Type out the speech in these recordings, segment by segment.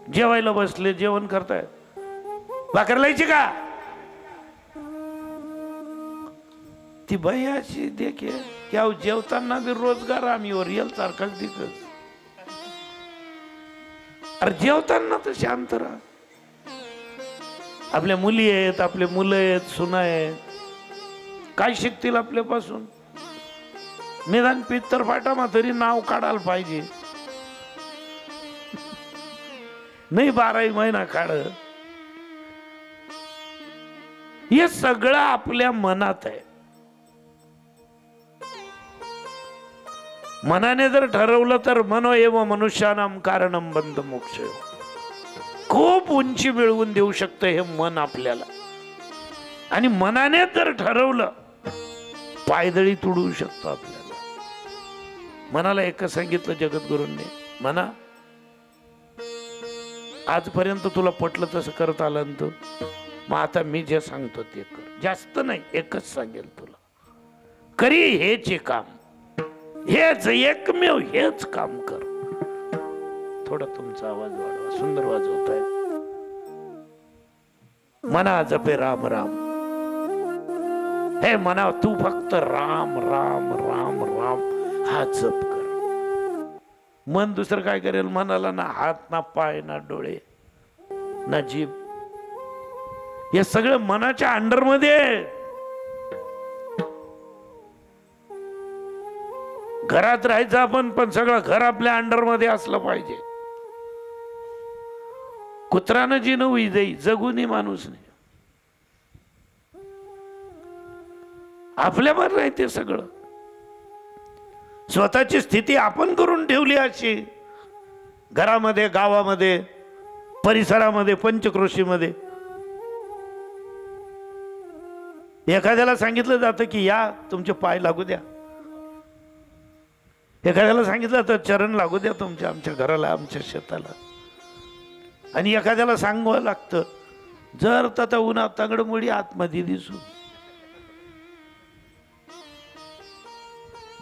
जेवायला बसले, जेवण करताय, भाकर लायची का? ती बाई अशी देखे की अहो जेवताना बी रोजगार आम्ही रियल सारखाच दिसत. अरे जेवताना तर शांत राहा. आपल्या मुली आहेत, आपले मुलं आहेत, सुना आहेत, काय शिकतील आपल्यापासून? निदान पित्तर फाटा तरी नाव काढायला पाहिजे. नाही 12 महिना काढ. हे सगळं आपल्या मनात आहे. मनाने जर ठरवलं तर मनो एव मनुष्यानाम कारणम बंध मोक्ष, खूप उंची मिळवून देऊ शकतं हे मन आपल्याला. आणि मनाने जर ठरवलं पायदळी तुडवू शकतो आपल्याला. मनाला एकच सांगितलं जगद्गुरूंनी, मना आजपर्यंत तुला पटलं तसं करत आलं तू, मग आता मी जे सांगतो ते कर. जास्त नाही, एकच सांगेल तुला, करी हेच काम, हेच एकमेव हेच काम कर. थोडा तुमचा आवाज वाढवा, सुंदर वाजवताय. मना जपे राम राम. हे मना तू फक्त राम राम राम राम हा जप कर. मन दुसरं काय करेल? मनाला ना हात, ना पाय, ना डोळे, ना जीभ, हे सगळं मनाच्या अंडर मध्ये. घरात राहायचं आपण, पण सगळं घर आपल्या अंडर मध्ये असलं पाहिजे. कुत्रानं जी नवी जाई जगूनी माणूस नाही. आपल्यावर नाही ते सगळं. स्वतःची स्थिती आपण करून ठेवली अशी, घरामध्ये, गावामध्ये, परिसरामध्ये, पंचक्रोशीमध्ये. एखाद्याला सांगितलं जातं की या तुमचे पाय लागू द्या, एखाद्याला सांगितलं तर चरण लागू द्या तुमच्या, आमच्या घराला, आमच्या शेताला. आणि एखाद्याला सांगावं लागतं जर तर उन्हात तंगडमुडी आतमध्ये दिसू.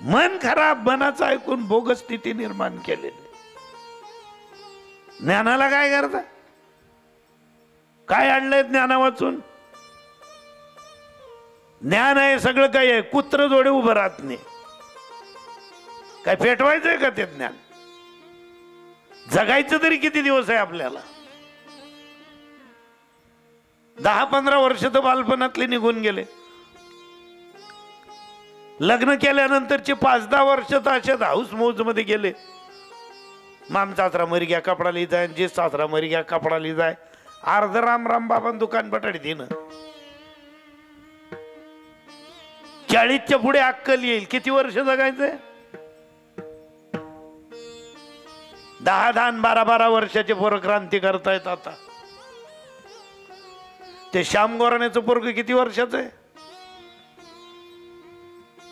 मन खराब, मनाचं ऐकून बोगस स्थिती निर्माण केलेली. ज्ञानाला काय करता? काय आणलंय ज्ञाना वाचून? ज्ञान आहे सगळं काही आहे, कुत्र जोडे उभं राहत नाही. काय पेटवायचंय का ते ज्ञान? जगायचं तरी किती दिवस आहे आपल्याला? 10-15 वर्ष तर बालपणातले निघून गेले. लग्न केल्यानंतरचे 5-10 वर्ष तर अशाच हाऊस मौज मध्ये गेले. माम सासरा मरी गया कपडा ली जाय, जे सासरा मरी गया कपडा ली जाय. अर्ध राम राम बाबा दुकान बटाडी दिन. 40च्या पुढे अक्कल येईल. किती वर्ष जगायचंय? 10-10, 12-12 वर्षाचे पोरं क्रांती करतायत आता. ते श्याम गोराण्याचं पोरग किती वर्षाचं आहे?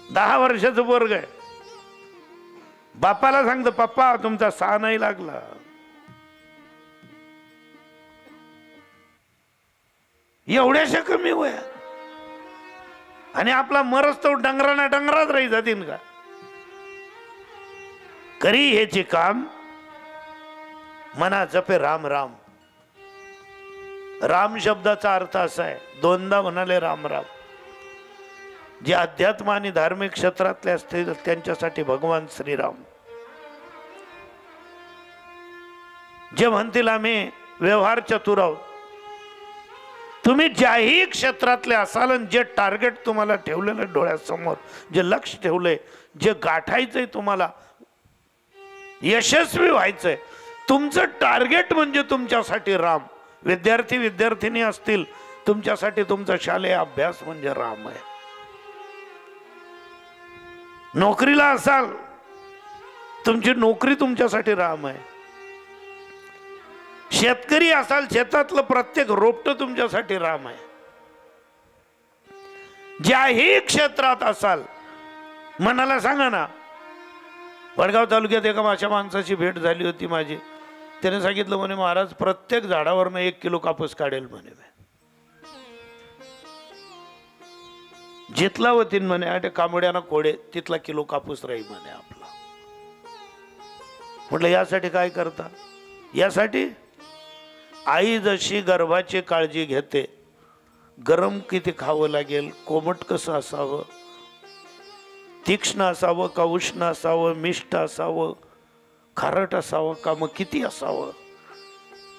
10 वर्षाचं पोरग आहे. बापाला सांगतो पप्पा तुमचा 6 नाही लागला. एवढ्याशा कमी वयात. आणि आपला मरस तो डंगराना डंगरात राही जातील का? करी हेचे काम, मना जपे राम राम. राम शब्दाचा अर्थ असा आहे, दोनदा म्हणाले राम राम. जे अध्यात्म आणि धार्मिक क्षेत्रातले असतील त्यांच्यासाठी भगवान श्रीराम. जे म्हणतील आम्ही व्यवहार चतुर आहोत, तुम्ही ज्याही क्षेत्रातले असाल आणि जे टार्गेट तुम्हाला ठेवलेलं डोळ्यासमोर, जे लक्ष ठेवलंय, जे गाठायचंय, तुम्हाला यशस्वी व्हायचंय, तुमचं टार्गेट म्हणजे तुमच्यासाठी राम. विद्यार्थी विद्यार्थिनी असतील, तुमच्यासाठी तुमचा शालेय अभ्यास म्हणजे राम आहे. नोकरीला असाल, तुमची नोकरी तुमच्यासाठी राम आहे. शेतकरी असाल, शेतातलं प्रत्येक रोपटं तुमच्यासाठी राम आहे. ज्याही क्षेत्रात असाल, मनाला सांगा ना. वडगाव तालुक्यात एका अशा माणसाची भेट झाली होती माझी. त्याने सांगितलं म्हणे महाराज प्रत्येक झाडावरनं 1 किलो कापूस काढेल म्हणे. जिथला होतीन म्हणे आटे कांबड्याना कोडे तिथला किलो कापूस राहील म्हणे आपला. म्हटलं यासाठी काय करता? यासाठी आई जशी गर्भाची काळजी घेते, गरम किती खावं लागेल, कोमट कसं असावं, तीक्ष्ण असावं का उष्ण असावं, मिष्ट असावं, खारट असावं का मग किती असावं,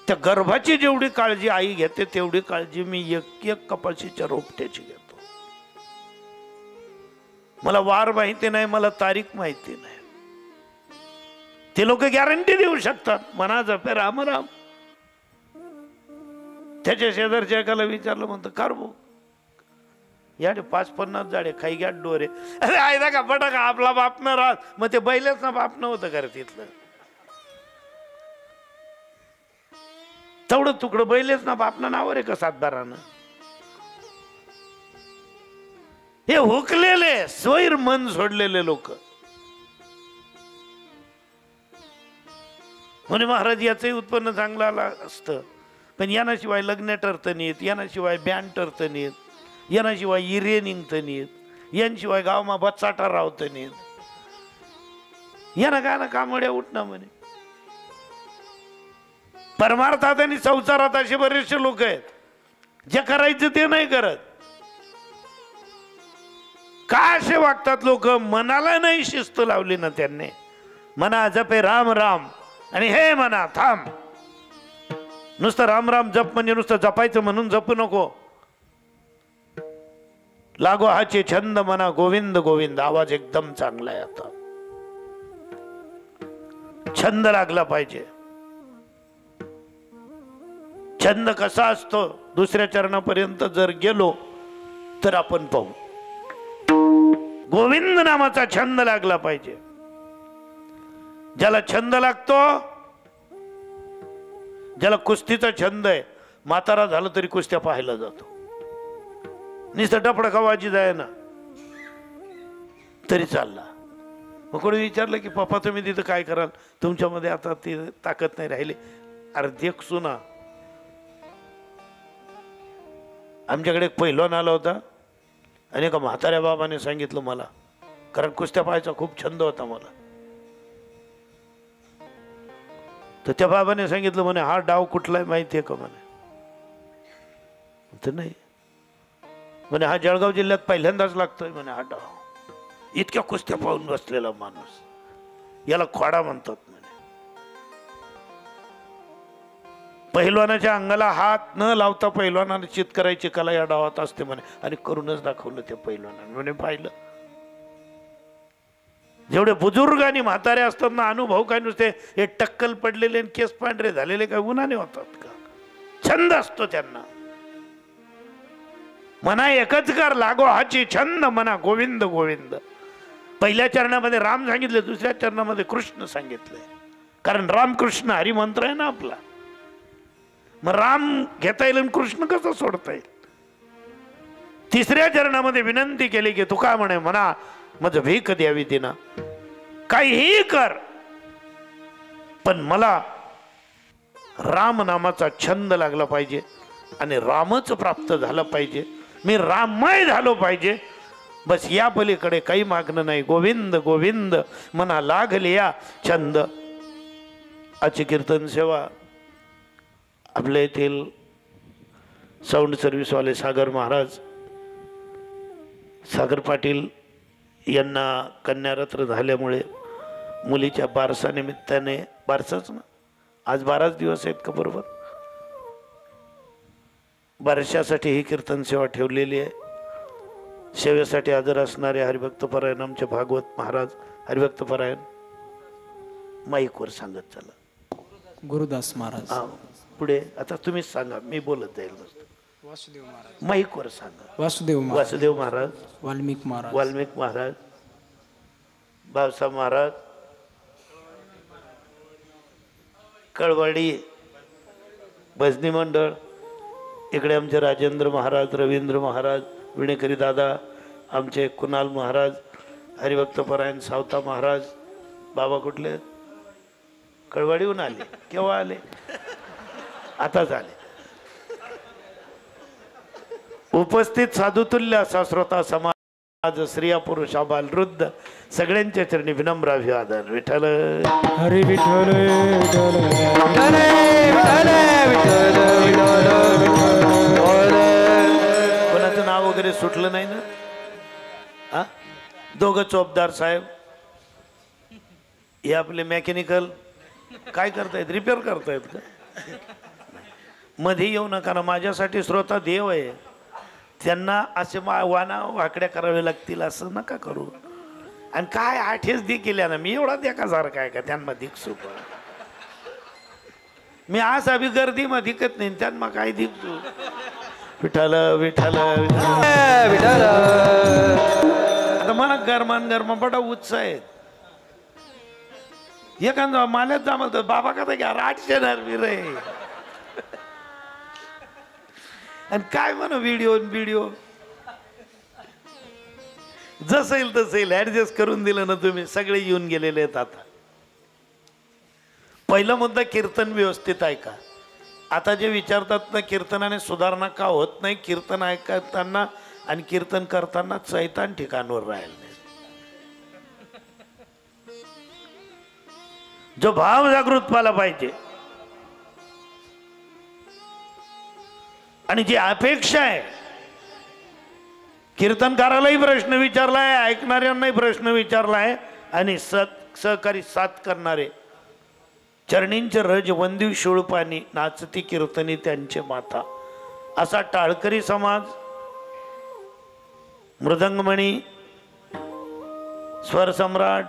त्या गर्भाची जेवढी काळजी आई घेते तेवढी काळजी मी एक एक कपाशीच्या रोपट्याची घेतो. मला वार माहिती नाही, मला तारीख माहिती नाही, ते लोक गॅरंटी देऊ शकतात. म्हणा जपे राम राम. त्याच्या शेजारच्या एकाला विचारलं, म्हणतं कार भाऊ याडे 5-50 झाडे खाई घ्या डोरे. अरे आयदा का बटा का आपला बाप न राहत, मग ते बैलच ना बाप नव्हतं करत तिथलं, तेवढं तुकडं बैलेच ना बापना नावर आहे का 7-12. हे हुकलेले स्वैर मन सोडलेले लोक. म्हणे महाराज याचंही उत्पन्न चांगलं आलं असतं, पण यानाशिवाय लग्न ठरतं नाहीत, यानाशिवाय बँड ठरतं नाहीत, यानाशिवाय इरे निघतं नाहीत, यांशिवाय गावमा बच्चाटा रावतं नाहीत, यानं काय ना कामड्या उठणं. म्हणे परमार्थात आणि संसारात असे बरेचसे लोक आहेत जे करायचं ते नाही करत. का असे वागतात लोक? मनाला नाही शिस्त लावली ना त्यांनी. मना जपे राम राम आणि हे मना थांब. नुसतं राम राम जप म्हणजे नुसतं जपायचं म्हणून जपू नको. लागो हाचे छंद मना गोविंद गोविंद. आवाज एकदम चांगला आहे आता, छंद लागला पाहिजे. छंद कसा असतो? दुसऱ्या चरणापर्यंत जर गेलो तर आपण पाहू. गोविंद नामाचा छंद लागला पाहिजे. ज्याला छंद लागतो, ज्याला कुस्तीचा छंद आहे, म्हातारा झालं तरी कुस्त्या पाहायला जातो. नुसतं टपडका वाजी जाय ना तरी चालला. मग कोणी विचारलं की पप्पा तुम्ही तिथं काय कराल, तुमच्यामध्ये आता ती ताकद नाही राहिली. अरे देख सुना, आमच्याकडे एक पैलवान आला होता आणि एका म्हाताऱ्या बाबाने सांगितलं मला, कारण कुस्त्या पाहायचा खूप छंद होता मला, तर त्या बाबाने सांगितलं म्हणे हा डाव कुठलाय माहिती आहे का? म्हणे तर नाही. म्हणे हा जळगाव जिल्ह्यात पहिल्यांदाच लागतोय म्हणे हा डाव. इतक्या कुस्त्या पाहून बसलेला माणूस, याला खोडा म्हणतात म्हणे. पहिलवानाच्या अंगाला हात न लावता पहिलवानाने चित करायची कला या डावात असते म्हणे, आणि करूनच दाखवलं त्या पहिलवानाने. म्हणे पाहिलं, जेवढे बुजुर्ग आणि म्हातारे असतात ना, अनुभव काय नुसते हे टक्कल पडलेले केस पांढरे झालेले काय उन्हाने होतात का? छंद असतो त्यांना. मना एकच कर लागो हाची छंद मना गोविंद गोविंद. पहिल्या चरणामध्ये राम सांगितले, दुसऱ्या चरणामध्ये कृष्ण सांगितले, कारण रामकृष्ण हरी मंत्र आहे ना आपला. मग राम घेता येईल आणि कृष्ण कसं सोडता येईल? तिसऱ्या चरणामध्ये विनंती केली की तुका म्हणे म्हणा माझं भीक द्यावी तिना, काहीही कर पण मला राम नामाचा छंद लागला पाहिजे आणि रामच प्राप्त झालं पाहिजे, मी राममय झालो पाहिजे. बस या पलीकडे काही मागणं नाही. गोविंद गोविंद मना लागले या छंद. आजची कीर्तन सेवा आपल्या येथील साऊंड सर्व्हिसवाले सागर महाराज, सागर पाटील यांना कन्यारत्न झाल्यामुळे मुलीच्या बारसा निमित्ताने, बारसाच ना, आज 12 दिवस आहेत का बरोबर, बारशासाठी ही कीर्तन सेवा ठेवलेली आहे. सेवेसाठी हजर असणारे हरिभक्तपरायण आमचे भागवत महाराज, हरिभक्तपरायण माईकवर सांगत चला. गुरुदास महाराज पुढे आता तुम्हीच सांगा, मी बोलत जाईल. वासुदेव महाराज माईकवर सांगा. वासुदेव महाराज, वाल्मिक महाराज, बावसा महाराज, कळवाडी भजनी मंडळ, इकडे आमचे राजेंद्र महाराज, रवींद्र महाराज, विणेकरी दादा, आमचे कुणाल महाराज, हरिभक्तपरायण सावता महाराज. बाबा कुठले? कळवाडीहून आले. केव्हा आले? आताच आले. उपस्थित साधुतुल्य असा श्रोता समाज, स्त्रिया पुरुष आबाल वृद्ध सगळ्यांच्या चरणी विनम्र अभिवादन. विठ्ठल हरी विठ्ठल विठ्ठल विठ्ठल विठ्ठल वगैरे सुटलं नाही ना? हा, दोघं चोपदार साहेब हे आपले मेकॅनिकल काय करतायत, रिपेअर करतायत का? मध्ये येऊ नका ना, माझ्यासाठी श्रोता देव आहे, त्यांना असे वाना वाकड्या करावे लागतील असं नका करू. आणि काय आठेच दे केल्या ना, मी एवढा देखासारखा आहे का त्यांना दिखसू? मी आज अभि गर्दी मध्ये दिकत नाही, त्यांना काय दिखसू? विठाल विठाल विठाल. आता मला गरमान बडा उत्साह आहे. एखादा माल्यात जा म्हणतो बाबा का घ्या 800 नरवी रे. आणि काय म्हणा व्हिडिओ जसं येईल तसं येईल, ऍडजस्ट करून दिलं ना तुम्ही. सगळे येऊन गेलेले आहेत. आता पहिला मुद्दा, कीर्तन व्यवस्थित ऐका. आता जे विचारतात ना कीर्तनाने सुधारणा का होत नाही, कीर्तन ऐकताना आणि कीर्तन करताना चैतान ठिकाणवर राहील नाही. जो भाव जागृत व्हायला पाहिजे आणि जी अपेक्षा आहे, कीर्तनकारालाही प्रश्न विचारलाय, ऐकणाऱ्यांनाही प्रश्न विचारलाय, आणि सहकारी साथ करणारे चरणींचे रज वंदिव शूळपाणी नाचती कीर्तनी त्यांचे माता, असा टाळकरी समाज, मृदंगमणी, स्वरसम्राट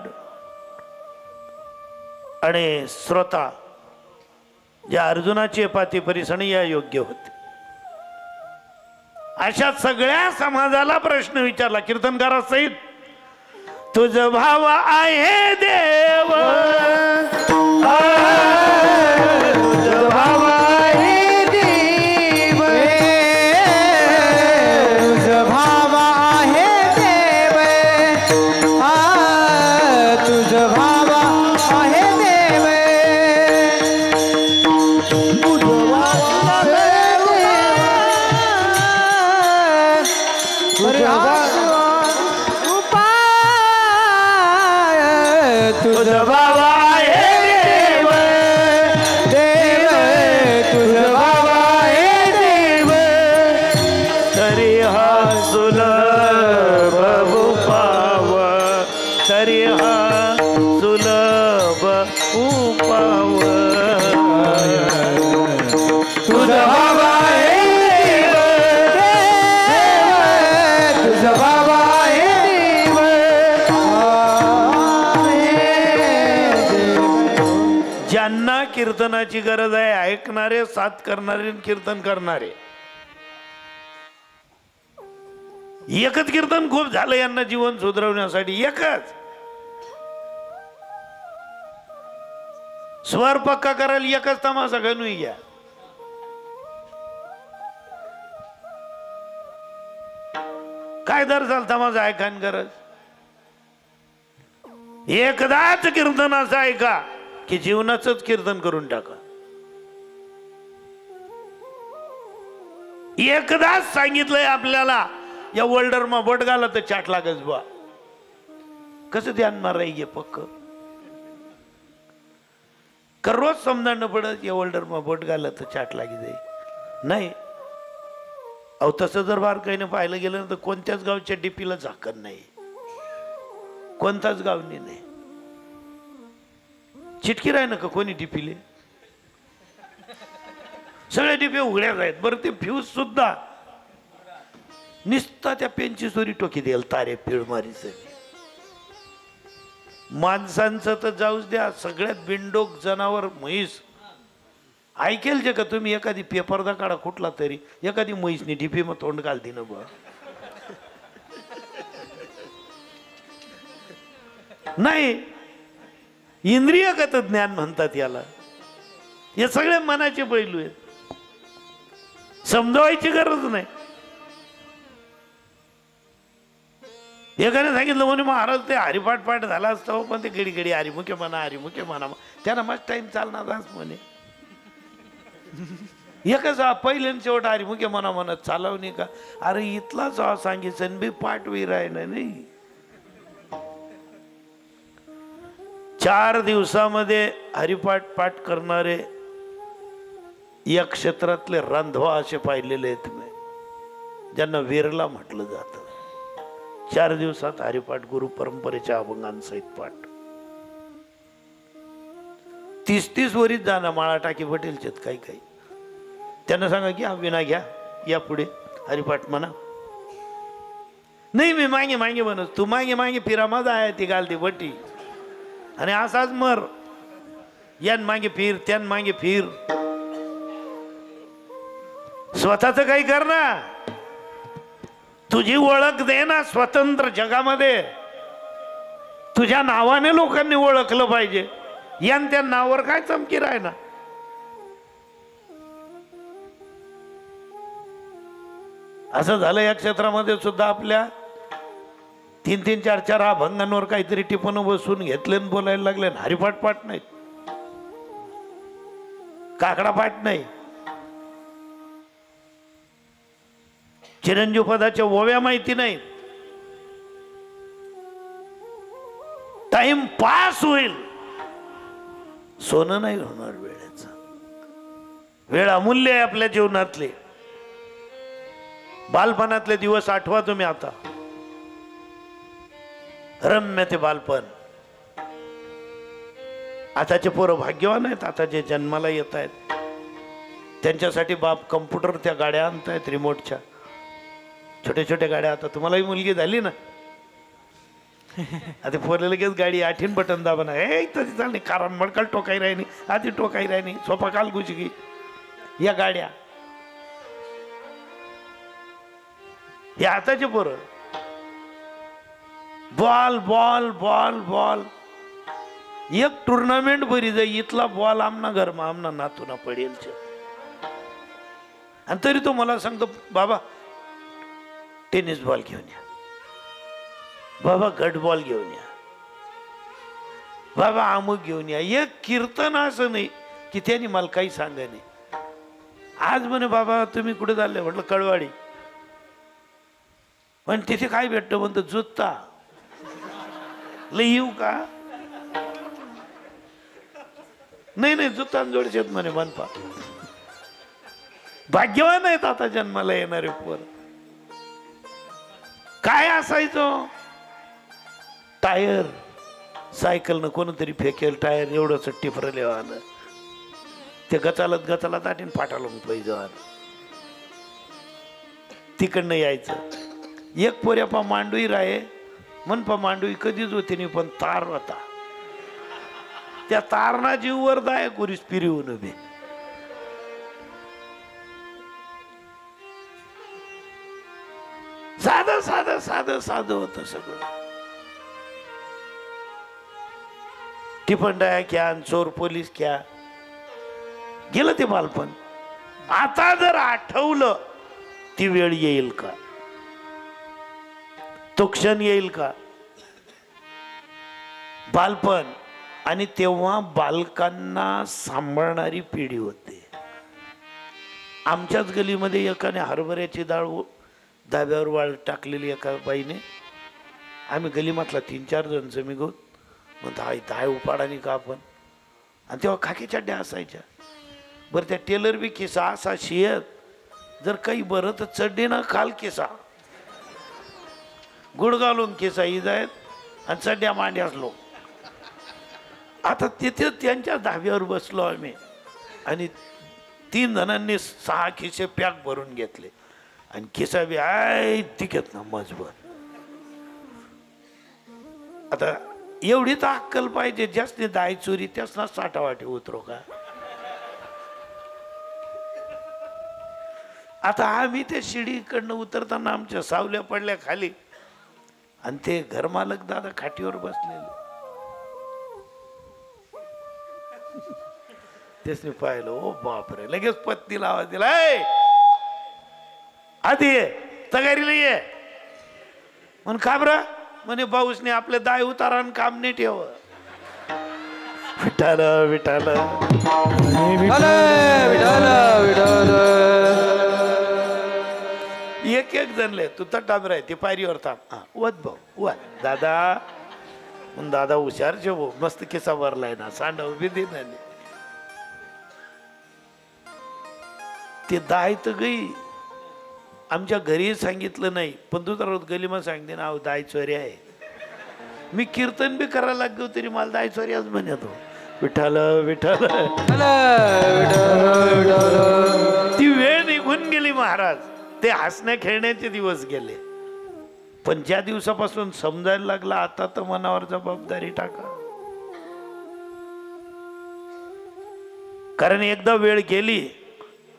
आणि श्रोता ज्या अर्जुनाची पाती परिसणी या योग्य होते, अशा सगळ्या समाजाला प्रश्न विचारला कीर्तनकारासहित. तुझ भाव आहे देव, तुझ भाव आहे देव, तुझ भाव आहे देव, तुझ भाव आहे देव, तुझ भाव तुझ भाव आहे देव, देव तुझ भाव आहे देव, तरी हा सुलभ उपाव, तरी हा सुलभ उपाव. तुझ भाव आहे देव, देव तुझ भाव आहे देव, ज्यांना कीर्तनाची गरज आहे, ऐकणारे, साथ करणारे, कीर्तन करणारे. एकच कीर्तन खूप झालं यांना जीवन सुधरवण्यासाठी. एकच स्वर पक्का करायला एकच तमाशा घालून घ्या. काय दर झाल तमाशा ऐकान गरज. एकदाच कीर्तन असं ऐका की जीवनाचंच कीर्तन करून टाका. एकदाच सांगितलंय आपल्याला या वोल्डरमा बोट घाला तर चाट लागच बा. कसं ध्यान माराय गे पक्क कर, रोज समजा न पडत या वोल्डरमा बोट घाला तर चाट लागी जाई नाही. अहो तसं जर बारकाईने पाहिलं गेलं तर कोणत्याच गावच्या डीपीला झाकण नाही, कोणताच गावनी नाही. चिटकी राही नका कोणी डीपीले, सगळ्या डीपी उघड्याच आहेत. बरं ते फ्यूज सुद्धा निसता त्या पेनची चोरी टोकी देईल तारे पिळमारीच. माणसांचं तर जाऊच द्या, सगळ्यात बिंडोक जनावर म्हैस ऐकेल जे का तुम्ही. एखादी पेपरदा काढा कुठला तरी, एखादी म्हैसनी डीपी मग तोंड घालती ना बा. नाही, इंद्रियगत ज्ञान म्हणतात याला. हे सगळे मनाचे पैलू आहेत, समजावायची गरज नाही. एकाने सांगितलं म्हणे महाराज ते हरिपाठ पाठ झाला असतं, पण ते घडी घडी हरिमुखे म्हणा त्यांना मस्त टाइम चालणार म्हणे. एकच पहिले शेवट हरिमुखे म्हणत चालवणे का. अरे इथलाच सांगितलं बी पाठ वीर आहे ना. नाही, 4 दिवसामध्ये हरिपाठ पाठ करणारे या क्षेत्रातले रांधवा असे पाहिलेले आहेत. ज्यांना वेरला म्हटलं जातं. 4 दिवसात हरिपाठ गुरु परंपरेच्या अभंगांसहित पाठ. 30-30 वरीच जाणं माळा टाकी पटेलचेत काही काही. त्यांना सांगा की विना घ्या, या पुढे हरिपाठ म्हणा. नाही मी मागे मागे म्हणत, तू मागे मागे फिरा, माझा आहे ती घालती बटी आणि असाच मर. यान मागे फिर, त्यान मागे फिर. स्वतःच काही कर ना, तुझी ओळख दे ना स्वतंत्र जगामध्ये. तुझ्या नावाने लोकांनी ओळखलं पाहिजे. यान त्या नावावर काय चमकी राय ना. असं झालं या क्षेत्रामध्ये सुद्धा. आपल्या 3-3, 4-4 अभंगांवर काहीतरी टिपण बसून घेतले आणि बोलायला लागले. हरिपाठ पाठ नाही, काकडा पाठ नाही, चिरंजीव पदाच्या ओव्या माहिती नाही. टाइम पास होईल, सोनं नाही होणार वेळेचं. वेळ अमूल्य आहे आपल्या जीवनातले. बालपणातले दिवस आठवा तुम्ही आता. रम्य ते बालपण. आताचे पोरं भाग्यवान आहेत. आता जे जन्माला येत आहेत त्यांच्यासाठी बाप कम्प्युटर त्या गाड्या आणतायत रिमोटच्या, छोट्या छोट्या गाड्या. आता तुम्हालाही मुलगी झाली ना, आता पोरले लगेच गाडी 8 बटन दाबा, हे तरी चालणे, कारण मडकाल टोकाई राहिनी, आधी टोकाई राहिनी, सोपा काल गुजगी. या गाड्या हे आताचे पोरं. Ball ball ball ball. एक टुर्नामेंट भरी जाई, इथला बॉल आमना घरमा आमना नातूना पडेल. आणि तरी तो मला सांगतो, बाबा टेनिस बॉल घेऊन या, बाबा गट बॉल घेऊन या, बाबा अमुक घेऊन या. एक कीर्तन असं नाही की त्यांनी मला काही सांगा नाही. आज म्हणे बाबा तुम्ही कुठे चालले? म्हटलं कळवाडी. पण तिथे काय भेटतं? म्हणतो जुत्ता. लय येऊ का? नाही नाही, जुत्ता जोडशेत म्हणे मनपा. भाग्यवान आहेत आता जन्माला येणारे पोर. काय असायचं? टायर. सायकलनं कोणतरी फेकेल टायर एवढंच टिफरले आलं, ते गचालत गचालत आठीन फाटालून पैज आलं. तिकडनं यायचं. एक पोऱ्यापा मांडवी राहे मनपा मांडवी कधीच होती नाही, पण तार होता. त्या तारणा जीववर दाय कुरीस पिरीवून उभे. साधं साधं साधं साधं होतं सगळं. टिपंडाया क्या, चोर पोलीस क्या, गेलं ते बालपण. आता जर आठवलं ती वेळ येईल का? तो क्षण येईल का? बालपण. आणि तेव्हा बालकांना सांभाळणारी पिढी होते. आमच्याच गलीमध्ये एकाने हरभऱ्याची डाळ धाब्यावर वाळ टाकलेली एका बाईने. आम्ही गलीमातला 3-4 जण जमी गो म्हणतो आई दाय उपाडानी का आपण. आणि तेव्हा खाकी चड्ड्या असायच्या. बरं त्या टेलर बी किसा असा शियत, जर काही बरं तर चड्डी ना खाल किसा, गुड घालून किसा ही जायत आणि चड्ड्या मांडी असलो. आता तिथे त्यांच्या धाब्यावर बसलो आम्ही आणि 3 जणांनी 6 खिसे पॅक भरून घेतले आणि खिसा बी आय तिकेत ना मजबूत. आता एवढी तर अक्कल पाहिजे, ज्यासने दाय चोरी त्यास ना साठावाटी उतरो का. आता आम्ही ते शिडीकडनं उतरताना आमच्या सावल्या पडल्या खाली आणि ते घरमालक दादा खाटीवर बसलेले. त्यासने पाहिलं, ओ बापरे. लगेच पत्नीला आवाज दिला, आधी ये तगारीला ये. म्हण का बरं? म्हणे भाऊसने आपले दाय उतारा काम नाही ठेव. विठाल विठाल एक एक जणले. तू तर डाबर आहे, ते पायरीवर थांब. वत भाऊ वत दादा. मग दादा हुशार जेवो, मस्त किस्सा भरलाय ना, सांड उभी दे ना. ते दाय तर गई आमच्या घरी सांगितलं नाही पण दुसरा रोज गलीमा सांगते ना अहो दाय चोरी आहे. मी कीर्तन बी करायला लागलो तरी मला दाय चोरी आज म्हणतो विठाल विठाल. ती वेळ निघून गेली महाराज. ते हसण्या खेळण्याचे दिवस गेले. पण ज्या दिवसापासून समजायला लागला आता तर मनावर जबाबदारी टाका. कारण एकदा वेळ गेली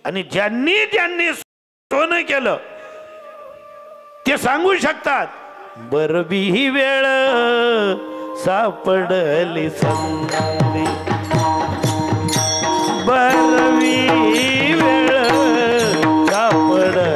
आणि ज्यांनी ज्यांनी सोनं केलं ते सांगू शकतात बरबी ही वेळ सापडली संधी. बरबी ही वेळ सापडली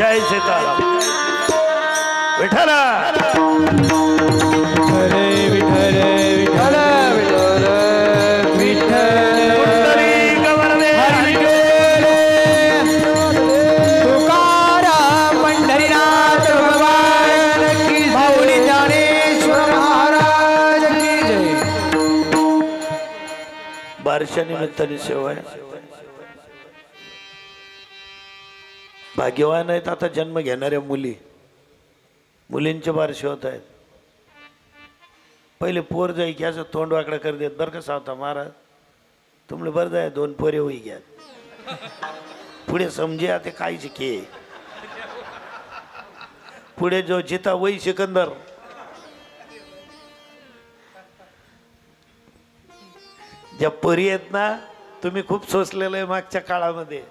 जय सीताराम. विठ्ठल हरे विठ्ठल विठ्ठल विठ्ठल विठ्ठल तुकाराम पंढरीनाथ भगवान की माऊली ज्ञानेश्वर महाराज की जय. बारशा निमित्ताने सेवा आहे. भाग्यवान आहेत आता जन्म घेणाऱ्या मुलींचे बारसे होत आहेत. पहिले पोर जाई की असं तोंड वाकडं कर देत बरं का सावता महाराज तुमले बरं जाय 2 पोरे होई घ्या पुढे समजे आता काय शिके पुढे जो जिता वही सिकंदर ज्या परी आहेत ना तुम्ही खूप सोसलेलं आहे मागच्या काळामध्ये.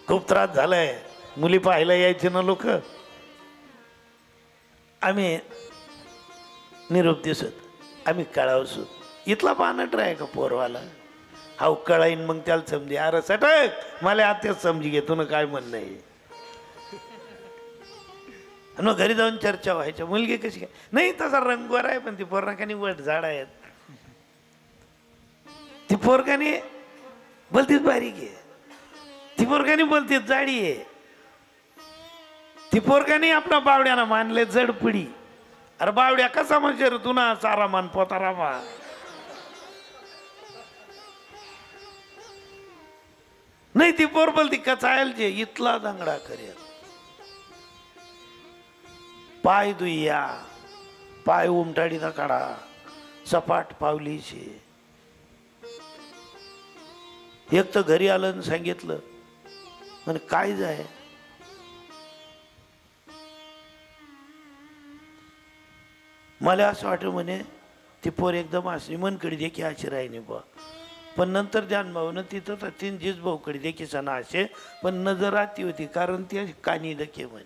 खूप त्रास झालाय. मुली पाहायला यायचे ना लोक. आम्ही निरोप दिसत आम्ही कळावसू इथला पानट राय का पोरवाला हा कळाईन मग त्याला समजे अरे सटक मला आताच समजी घे तुला काय म्हणणं आहे. मग घरी जाऊन चर्चा व्हायच्या मुलगी कशी काय नाही तसा रंगवर आहे पण ती पोरनाकानी वट झाड आहेत. ती पोरकानी बोलतीच बारीक आहे. ती पोरकानी बोलते जाडी आहे. ती पोरकानी आपल्या बावड्यानं मानले जडपडी. अरे बावड्या कसा म्हणजे रे तुना सारा मान पोतारा मा नाही ती पोर बोलती कचायल जे इथला दांगडा करेल. पाय दुया पाय उमटाडी ना काढा सपाट पावलीचे. एक तर घरी आलं आणि सांगितलं म्हणे काय जाय मला असं वाटलं म्हणे ती पोर एकदम अशी मनकडे देखी अशी राहिली बा. पण नंतर ध्यान भावनं तिथं तीन जीज भाऊकडे देखी सणा असे पण नजर आती होती कारण ती कानी दखे म्हणे.